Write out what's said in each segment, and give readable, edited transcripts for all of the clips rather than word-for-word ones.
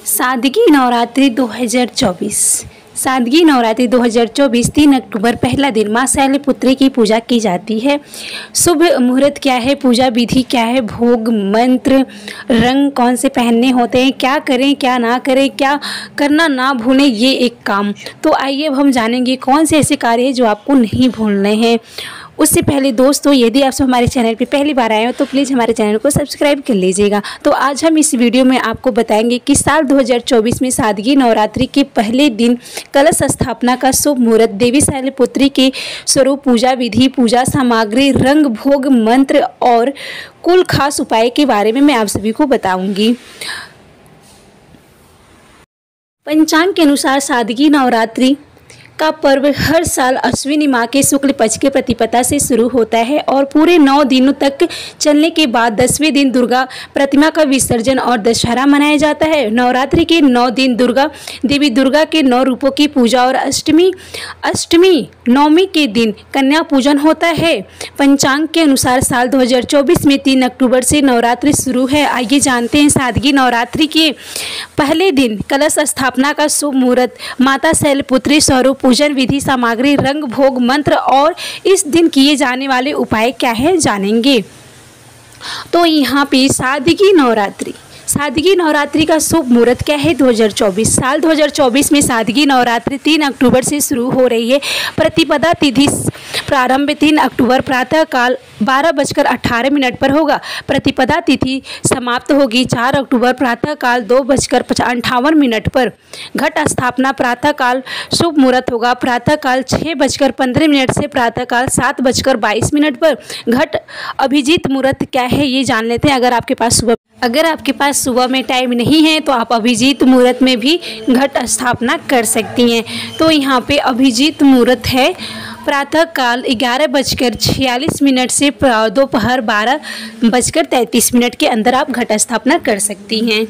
सादगी नवरात्रि 2024। सादगी नवरात्रि 2024 3 अक्टूबर पहला दिन माँ शैलपुत्री की पूजा की जाती है। शुभ मुहूर्त क्या है, पूजा विधि क्या है, भोग मंत्र, रंग कौन से पहनने होते हैं, क्या करें क्या ना करें, क्या करना ना भूलें, ये एक काम। तो आइए अब हम जानेंगे कौन से ऐसे कार्य हैं जो आपको नहीं भूलने हैं। उससे पहले दोस्तों, यदि आप सब हमारे चैनल पे पहली बार आए हो तो प्लीज़ हमारे चैनल को सब्सक्राइब कर लीजिएगा। तो आज हम इस वीडियो में आपको बताएंगे कि साल 2024 में सादगी नवरात्रि के पहले दिन कलश स्थापना का शुभ मुहूर्त, देवी शैलपुत्री के स्वरूप, पूजा विधि, पूजा सामग्री, रंग, भोग मंत्र और कुल खास उपाय के बारे में मैं आप सभी को बताऊंगी। पंचांग के अनुसार सादगी नवरात्रि का पर्व हर साल अश्विनी माह के शुक्ल पक्ष के प्रतिपदा से शुरू होता है और पूरे 9 दिनों तक चलने के बाद 10वें दिन दुर्गा प्रतिमा का विसर्जन और दशहरा मनाया जाता है। नवरात्रि के 9 दिन देवी दुर्गा के 9 रूपों की पूजा और अष्टमी नवमी के दिन कन्या पूजन होता है। पंचांग के अनुसार साल 2024 में 3 अक्टूबर से नवरात्रि शुरू है। आइए जानते हैं सादगी नवरात्रि के पहले दिन कलश स्थापना का शुभ मुहूर्त, माता शैलपुत्री स्वरूप, पूजन विधि, सामग्री, रंग, भोग मंत्र और इस दिन किए जाने वाले उपाय क्या है जानेंगे। तो यहाँ पे सादगी नवरात्रि का शुभ मुहूर्त क्या है 2024। साल 2024 में सादगी नवरात्रि 3 अक्टूबर से शुरू हो रही है। प्रतिपदा तिथि प्रारंभ 3 अक्टूबर प्रातः काल 12:18 पर होगा। प्रतिपदा तिथि समाप्त होगी 4 अक्टूबर प्रातः काल 2:58 पर। घट स्थापना प्रातः काल शुभ मुहूर्त होगा प्रातः काल 6:15 से प्रातः काल 7:22 पर। घट अभिजीत मुहूर्त क्या है ये जान लेते हैं। अगर आपके पास सुबह में टाइम नहीं है तो आप अभिजीत मुहूर्त में भी घट स्थापना कर सकती हैं। तो यहाँ पे अभिजीत मुहूर्त है प्रातः काल 11:46 से दोपहर 12:33 के अंदर आप घट स्थापना कर सकती हैं।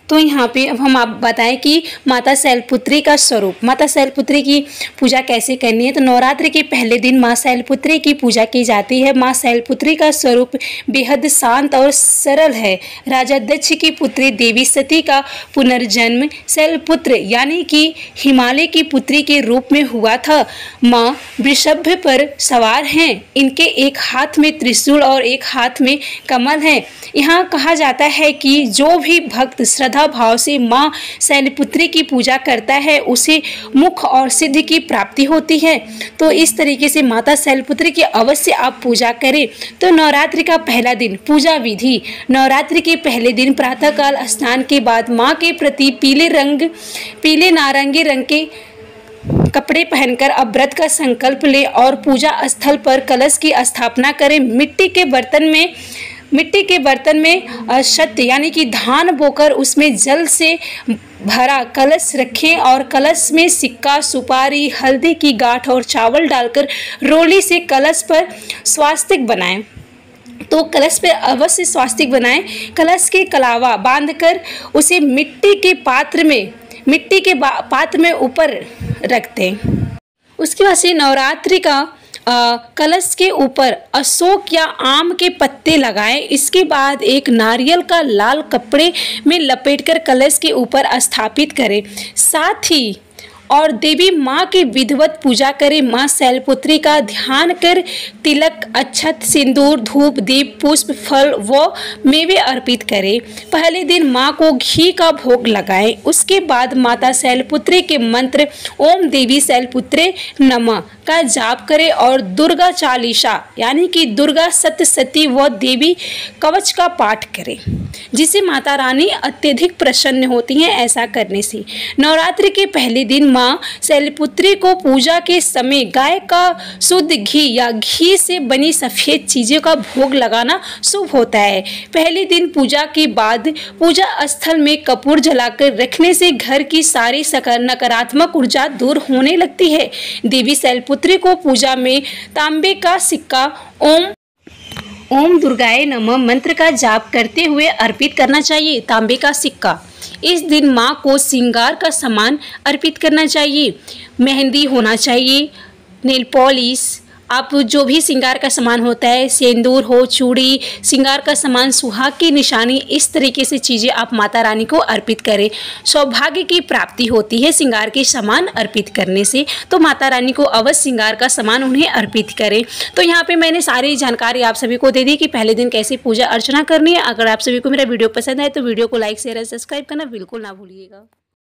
तो यहाँ पे अब हम आप बताएं कि माता शैलपुत्री का स्वरूप, माता शैलपुत्री की पूजा कैसे करनी है। तो नवरात्रि के पहले दिन माँ शैलपुत्री की पूजा की जाती है। माँ शैलपुत्री का स्वरूप बेहद शांत और सरल है। राजा दक्ष की पुत्री देवी सती का पुनर्जन्म शैलपुत्र यानी कि हिमालय की पुत्री के रूप में हुआ था। माँ वृषभ पर सवार हैं। इनके एक हाथ में त्रिशूल और एक हाथ में कमल है। यहाँ कहा जाता है कि जो भी भक्त श्रद्धा भाव से माँ शैलपुत्री की पूजा करता है उसे मुख और सिद्धि की प्राप्ति होती है। तो इस तरीके से माता शैलपुत्री की अवश्य आप पूजा करें। तो नवरात्रि का पहला दिन पूजा विधि। नवरात्रि के पहले दिन प्रातःकाल स्नान के बाद माँ के प्रति पीले नारंगी रंग के कपड़े पहनकर अब व्रत का संकल्प ले और पूजा स्थल पर कलश की स्थापना करें। मिट्टी के बर्तन में सत्य यानी कि धान बोकर उसमें जल से भरा कलश रखें और कलश में सिक्का, सुपारी, हल्दी की गांठ और चावल डालकर रोली से कलश पर स्वास्तिक बनाएं। तो कलश पे अवश्य स्वास्तिक बनाएं। कलश के कलावा बांधकर उसे मिट्टी के पात्र में ऊपर रख दें। उसके बाद से नवरात्रि का कलश के ऊपर अशोक या आम के पत्ते लगाएं। इसके बाद एक नारियल का लाल कपड़े में लपेटकर कलश के ऊपर स्थापित करें। साथ ही और देवी माँ की विधिवत पूजा करें। माँ शैलपुत्री का ध्यान कर तिलक, अक्षत, सिंदूर, धूप, दीप, पुष्प, फल व मेवे अर्पित करें। पहले दिन माँ को घी का भोग लगाएं। उसके बाद माता शैलपुत्री के मंत्र ओम देवी शैलपुत्रे नमः का जाप करें और दुर्गा चालीसा यानी कि दुर्गा सप्तशती व देवी कवच का पाठ करें, जिससे माता रानी अत्यधिक प्रसन्न होती हैं। ऐसा करने से नवरात्रि के पहले दिन माँ शैलपुत्री को पूजा के समय गाय का शुद्ध घी या घी से बनी सफेद चीज़ों का भोग लगाना शुभ होता है। पहले दिन पूजा के बाद पूजा स्थल में कपूर जलाकर रखने से घर की सारी नकारात्मक ऊर्जा दूर होने लगती है। देवी शैलपुत्री को पूजा में तांबे का सिक्का ओम दुर्गाए नमः मंत्र का जाप करते हुए अर्पित करना चाहिए। तांबे का सिक्का। इस दिन माँ को श्रृंगार का सामान अर्पित करना चाहिए। मेहंदी होना चाहिए, नेल पॉलिश, आप जो भी श्रृंगार का सामान होता है, सिंदूर हो, चूड़ी, श्रृंगार का सामान, सुहाग की निशानी, इस तरीके से चीज़ें आप माता रानी को अर्पित करें। सौभाग्य की प्राप्ति होती है श्रृंगार के सामान अर्पित करने से, तो माता रानी को अवश्य श्रृंगार का सामान उन्हें अर्पित करें। तो यहाँ पे मैंने सारी जानकारी आप सभी को दे दी कि पहले दिन कैसे पूजा अर्चना करनी है। अगर आप सभी को मेरा वीडियो पसंद आए तो वीडियो को लाइक शेयर और सब्सक्राइब करना बिल्कुल ना भूलिएगा।